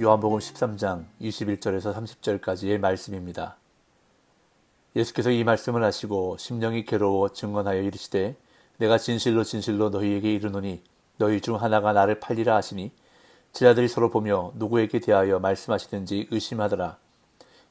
요한복음 13장 21절에서 30절까지의 말씀입니다. 예수께서 이 말씀을 하시고 심령이 괴로워 증언하여 이르시되 내가 진실로 진실로 너희에게 이르노니 너희 중 하나가 나를 팔리라 하시니 제자들이 서로 보며 누구에게 대하여 말씀하시는지 의심하더라.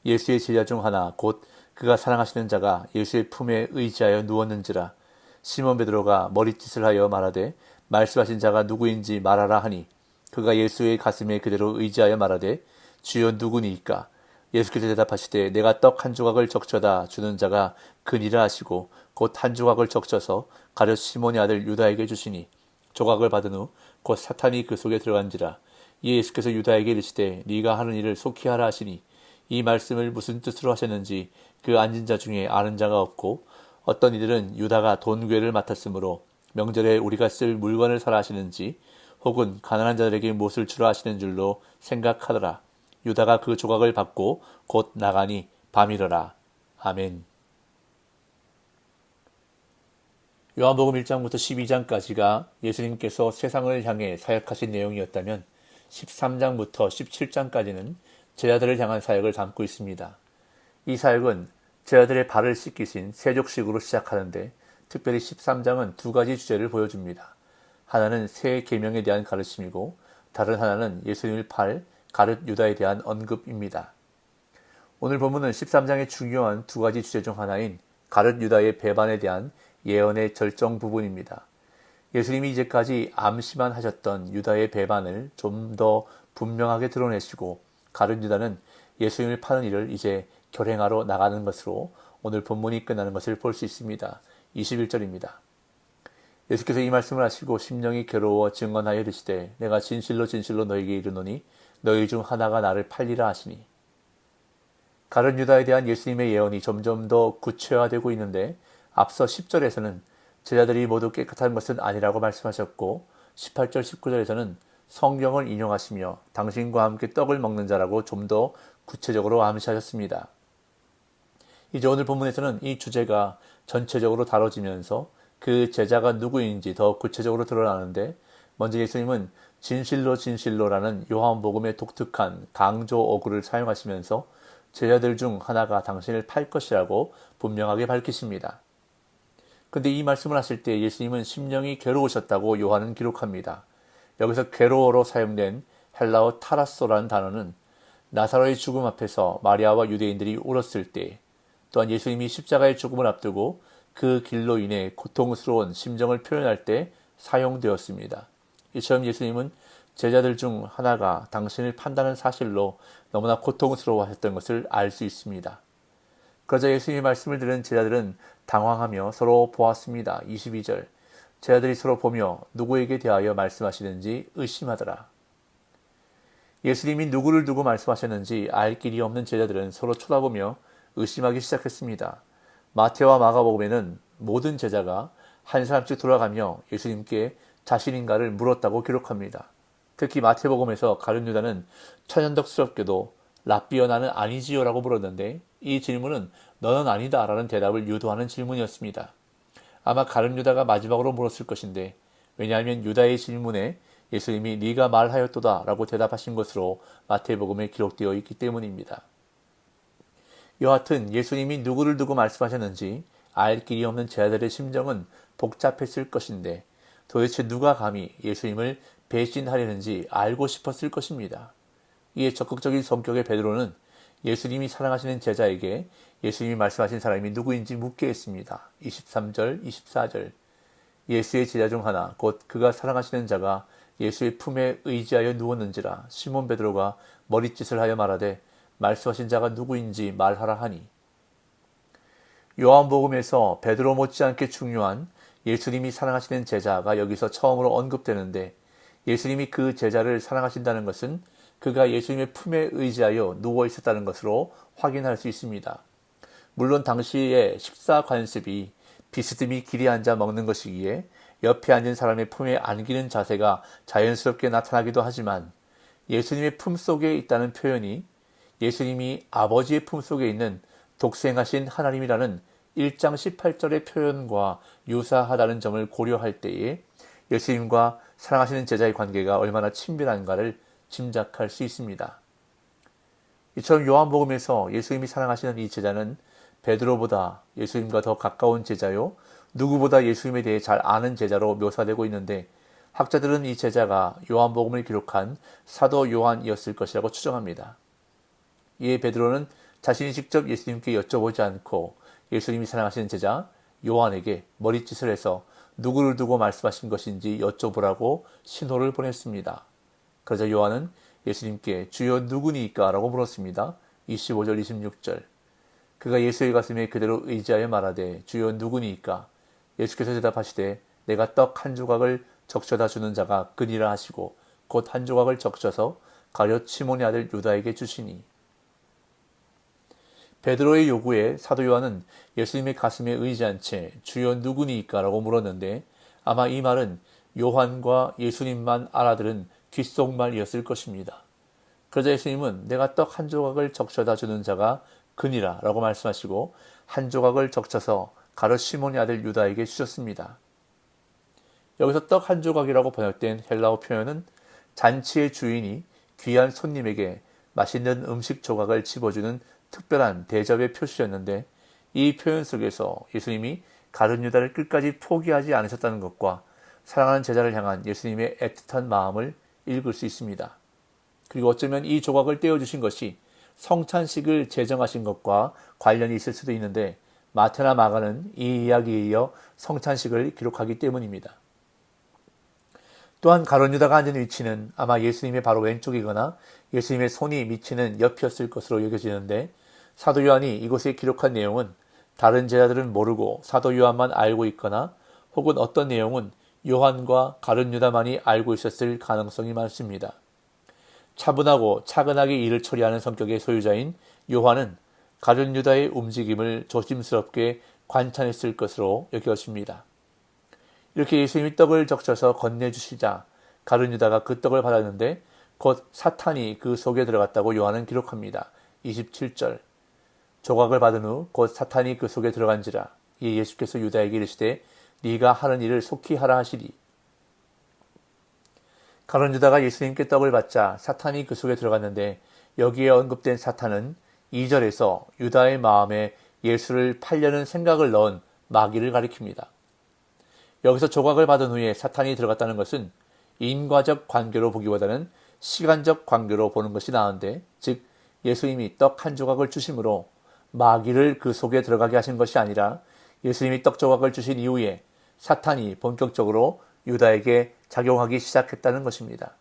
예수의 제자 중 하나 곧 그가 사랑하시는 자가 예수의 품에 의지하여 누웠는지라. 시몬 베드로가 머리짓을 하여 말하되 말씀하신 자가 누구인지 말하라 하니 그가 예수의 가슴에 그대로 의지하여 말하되 주여 누구니이까. 예수께서 대답하시되 내가 떡 한 조각을 적셔다 주는 자가 그니라 하시고 곧 한 조각을 적셔서 가룟 시몬의 아들 유다에게 주시니 조각을 받은 후 곧 사탄이 그 속에 들어간지라. 이에 예수께서 유다에게 이르시되 네가 하는 일을 속히 하라 하시니 이 말씀을 무슨 뜻으로 하셨는지 그 앉은 자 중에 아는 자가 없고 어떤 이들은 유다가 돈괴를 맡았으므로 명절에 우리가 쓸 물건을 사라 하시는지 혹은 가난한 자들에게 무엇을 주라 하시는 줄로 생각하더라. 유다가 그 조각을 받고 곧 나가니 밤이러라. 아멘. 요한복음 1장부터 12장까지가 예수님께서 세상을 향해 사역하신 내용이었다면 13장부터 17장까지는 제자들을 향한 사역을 담고 있습니다. 이 사역은 제자들의 발을 씻기신 세족식으로 시작하는데 특별히 13장은 두 가지 주제를 보여줍니다. 하나는 새 계명에 대한 가르침이고 다른 하나는 예수님을 팔 가룟 유다에 대한 언급입니다. 오늘 본문은 13장의 중요한 두 가지 주제 중 하나인 가룟 유다의 배반에 대한 예언의 절정 부분입니다. 예수님이 이제까지 암시만 하셨던 유다의 배반을 좀 더 분명하게 드러내시고 가룟 유다는 예수님을 파는 일을 이제 결행하러 나가는 것으로 오늘 본문이 끝나는 것을 볼 수 있습니다. 21절입니다. 예수께서 이 말씀을 하시고 심령이 괴로워 증언하여 이르시되 내가 진실로 진실로 너희에게 이르노니 너희 중 하나가 나를 팔리라 하시니. 가룟 유다에 대한 예수님의 예언이 점점 더 구체화되고 있는데 앞서 10절에서는 제자들이 모두 깨끗한 것은 아니라고 말씀하셨고 18절 19절에서는 성경을 인용하시며 당신과 함께 떡을 먹는 자라고 좀 더 구체적으로 암시하셨습니다. 이제 오늘 본문에서는 이 주제가 전체적으로 다뤄지면서 그 제자가 누구인지 더 구체적으로 드러나는데 먼저 예수님은 진실로 진실로라는 요한복음의 독특한 강조 어구를 사용하시면서 제자들 중 하나가 당신을 팔 것이라고 분명하게 밝히십니다. 근데 이 말씀을 하실 때 예수님은 심령이 괴로우셨다고 요한은 기록합니다. 여기서 괴로워로 사용된 헬라어 타라소라는 단어는 나사로의 죽음 앞에서 마리아와 유대인들이 울었을 때, 또한 예수님이 십자가의 죽음을 앞두고 그 길로 인해 고통스러운 심정을 표현할 때 사용되었습니다. 이처럼 예수님은 제자들 중 하나가 당신을 판다는 사실로 너무나 고통스러워하셨던 것을 알 수 있습니다. 그러자 예수님의 말씀을 들은 제자들은 당황하며 서로 보았습니다. 22절. 제자들이 서로 보며 누구에게 대하여 말씀하시는지 의심하더라. 예수님이 누구를 두고 말씀하셨는지 알 길이 없는 제자들은 서로 쳐다보며 의심하기 시작했습니다. 마태와 마가복음에는 모든 제자가 한 사람씩 돌아가며 예수님께 자신인가를 물었다고 기록합니다. 특히 마태복음에서 가룟 유다는 천연덕스럽게도 랍비여 나는 아니지요 라고 물었는데 이 질문은 너는 아니다 라는 대답을 유도하는 질문이었습니다. 아마 가룟 유다가 마지막으로 물었을 것인데 왜냐하면 유다의 질문에 예수님이 네가 말하였도다 라고 대답하신 것으로 마태복음에 기록되어 있기 때문입니다. 여하튼 예수님이 누구를 두고 말씀하셨는지 알 길이 없는 제자들의 심정은 복잡했을 것인데 도대체 누가 감히 예수님을 배신하려는지 알고 싶었을 것입니다. 이에 적극적인 성격의 베드로는 예수님이 사랑하시는 제자에게 예수님이 말씀하신 사람이 누구인지 묻게 했습니다. 23절, 24절. 예수의 제자 중 하나 곧 그가 사랑하시는 자가 예수의 품에 의지하여 누웠는지라. 시몬 베드로가 머리짓을 하여 말하되 말씀하신 자가 누구인지 말하라 하니. 요한복음에서 베드로 못지않게 중요한 예수님이 사랑하시는 제자가 여기서 처음으로 언급되는데 예수님이 그 제자를 사랑하신다는 것은 그가 예수님의 품에 의지하여 누워 있었다는 것으로 확인할 수 있습니다. 물론 당시의 식사 관습이 비스듬히 길에 앉아 먹는 것이기에 옆에 앉은 사람의 품에 안기는 자세가 자연스럽게 나타나기도 하지만 예수님의 품 속에 있다는 표현이 예수님이 아버지의 품 속에 있는 독생하신 하나님이라는 1장 18절의 표현과 유사하다는 점을 고려할 때에 예수님과 사랑하시는 제자의 관계가 얼마나 친밀한가를 짐작할 수 있습니다. 이처럼 요한복음에서 예수님이 사랑하시는 이 제자는 베드로보다 예수님과 더 가까운 제자요, 누구보다 예수님에 대해 잘 아는 제자로 묘사되고 있는데, 학자들은 이 제자가 요한복음을 기록한 사도 요한이었을 것이라고 추정합니다. 이에 베드로는 자신이 직접 예수님께 여쭤보지 않고 예수님이 사랑하시는 제자 요한에게 머리짓을 해서 누구를 두고 말씀하신 것인지 여쭤보라고 신호를 보냈습니다. 그러자 요한은 예수님께 주여 누구니까? 라고 물었습니다. 25절 26절. 그가 예수의 가슴에 그대로 의지하여 말하되 주여 누구니까? 예수께서 대답하시되 내가 떡 한 조각을 적셔다 주는 자가 그니라 하시고 곧 한 조각을 적셔서 가룟 시몬의 아들 유다에게 주시니. 베드로의 요구에 사도 요한은 예수님의 가슴에 의지한 채 주여 누구니까? 라고 물었는데, 아마 이 말은 요한과 예수님만 알아들은 귓속말이었을 것입니다. 그러자 예수님은 내가 떡 한 조각을 적셔다 주는 자가 그니라 라고 말씀하시고 한 조각을 적셔서 가룟 시몬의 아들 유다에게 주셨습니다. 여기서 떡 한 조각이라고 번역된 헬라어 표현은 잔치의 주인이 귀한 손님에게 맛있는 음식 조각을 집어주는 특별한 대접의 표시였는데, 이 표현 속에서 예수님이 가룟 유다를 끝까지 포기하지 않으셨다는 것과 사랑하는 제자를 향한 예수님의 애틋한 마음을 읽을 수 있습니다. 그리고 어쩌면 이 조각을 떼어주신 것이 성찬식을 제정하신 것과 관련이 있을 수도 있는데, 마태나 마가는 이 이야기에 이어 성찬식을 기록하기 때문입니다. 또한 가룟 유다가 앉은 위치는 아마 예수님의 바로 왼쪽이거나 예수님의 손이 미치는 옆이었을 것으로 여겨지는데, 사도 요한이 이곳에 기록한 내용은 다른 제자들은 모르고 사도 요한만 알고 있거나 혹은 어떤 내용은 요한과 가룟 유다만이 알고 있었을 가능성이 많습니다. 차분하고 차근하게 일을 처리하는 성격의 소유자인 요한은 가룟 유다의 움직임을 조심스럽게 관찰했을 것으로 여겨집니다. 이렇게 예수님이 떡을 적셔서 건네주시자 가룟 유다가 그 떡을 받았는데 곧 사탄이 그 속에 들어갔다고 요한은 기록합니다. 27절. 조각을 받은 후 곧 사탄이 그 속에 들어간지라. 이에 예수께서 유다에게 이르시되 네가 하는 일을 속히 하라 하시리. 가룟 유다가 예수님께 떡을 받자 사탄이 그 속에 들어갔는데, 여기에 언급된 사탄은 2절에서 유다의 마음에 예수를 팔려는 생각을 넣은 마귀를 가리킵니다. 여기서 조각을 받은 후에 사탄이 들어갔다는 것은 인과적 관계로 보기보다는 시간적 관계로 보는 것이 나은데, 즉 예수님이 떡 한 조각을 주심으로 마귀를 그 속에 들어가게 하신 것이 아니라 예수님이 떡 조각을 주신 이후에 사탄이 본격적으로 유다에게 작용하기 시작했다는 것입니다.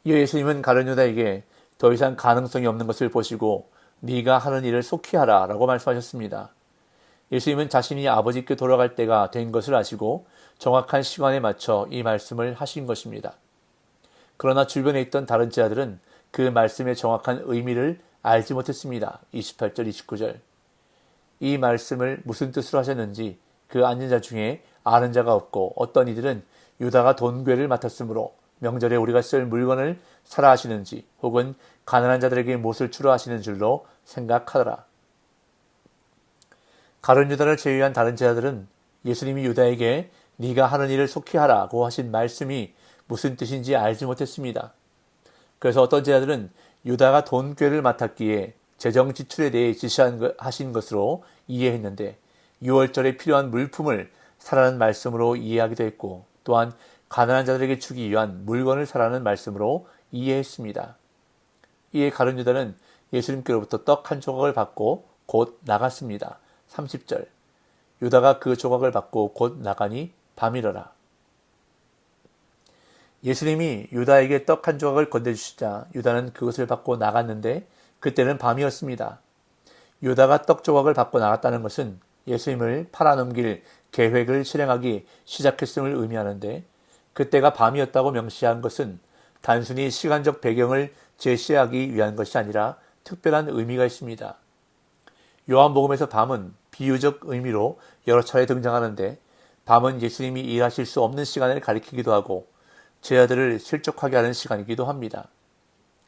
이어 예수님은 가룟 유다에게 더 이상 가능성이 없는 것을 보시고 네가 하는 일을 속히 하라 라고 말씀하셨습니다. 예수님은 자신이 아버지께 돌아갈 때가 된 것을 아시고 정확한 시간에 맞춰 이 말씀을 하신 것입니다. 그러나 주변에 있던 다른 제자들은 그 말씀의 정확한 의미를 알지 못했습니다. 28절 29절. 이 말씀을 무슨 뜻으로 하셨는지 그 앉은 자 중에 아는 자가 없고, 어떤 이들은 유다가 돈괴를 맡았으므로 명절에 우리가 쓸 물건을 사라 하시는지 혹은 가난한 자들에게 못을 주라 하시는 줄로 생각하더라. 가룟 유다를 제외한 다른 제자들은 예수님이 유다에게 네가 하는 일을 속히 하라고 하신 말씀이 무슨 뜻인지 알지 못했습니다. 그래서 어떤 제자들은 유다가 돈괴를 맡았기에 재정 지출에 대해 지시하신 것으로 이해했는데, 6월절에 필요한 물품을 사라는 말씀으로 이해하기도 했고, 또한 가난한 자들에게 주기 위한 물건을 사라는 말씀으로 이해했습니다. 이에 가룟 유다는 예수님께로부터 떡 한 조각을 받고 곧 나갔습니다. 30절. 유다가 그 조각을 받고 곧 나가니 밤이러라. 예수님이 유다에게 떡 한 조각을 건네주시자 유다는 그것을 받고 나갔는데 그때는 밤이었습니다. 유다가 떡 조각을 받고 나갔다는 것은 예수님을 팔아넘길 계획을 실행하기 시작했음을 의미하는데, 그때가 밤이었다고 명시한 것은 단순히 시간적 배경을 제시하기 위한 것이 아니라 특별한 의미가 있습니다. 요한복음에서 밤은 비유적 의미로 여러 차례 등장하는데, 밤은 예수님이 일하실 수 없는 시간을 가리키기도 하고 제자들을 실족하게 하는 시간이기도 합니다.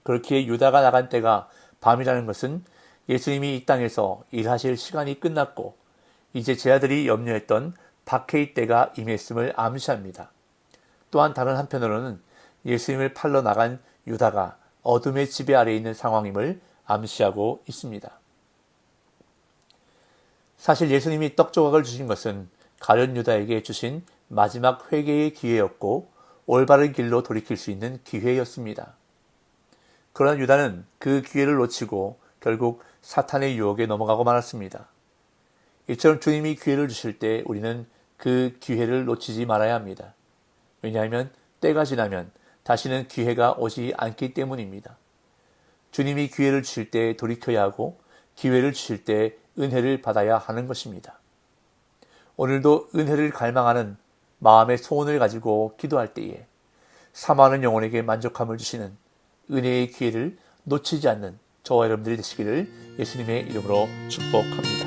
그렇기에 유다가 나간 때가 밤이라는 것은 예수님이 이 땅에서 일하실 시간이 끝났고 이제 제자들이 염려했던 박해의 때가 임했음을 암시합니다. 또한 다른 한편으로는 예수님을 팔러 나간 유다가 어둠의 지배 아래에 있는 상황임을 암시하고 있습니다. 사실 예수님이 떡 조각을 주신 것은 가룟 유다에게 주신 마지막 회개의 기회였고 올바른 길로 돌이킬 수 있는 기회였습니다. 그러나 유다는 그 기회를 놓치고 결국 사탄의 유혹에 넘어가고 말았습니다. 이처럼 주님이 기회를 주실 때 우리는 그 기회를 놓치지 말아야 합니다. 왜냐하면 때가 지나면 다시는 기회가 오지 않기 때문입니다. 주님이 기회를 주실 때 돌이켜야 하고 기회를 주실 때 은혜를 받아야 하는 것입니다. 오늘도 은혜를 갈망하는 마음의 소원을 가지고 기도할 때에 사모하는 영혼에게 만족함을 주시는 은혜의 기회를 놓치지 않는 저와 여러분들이 되시기를 예수님의 이름으로 축복합니다.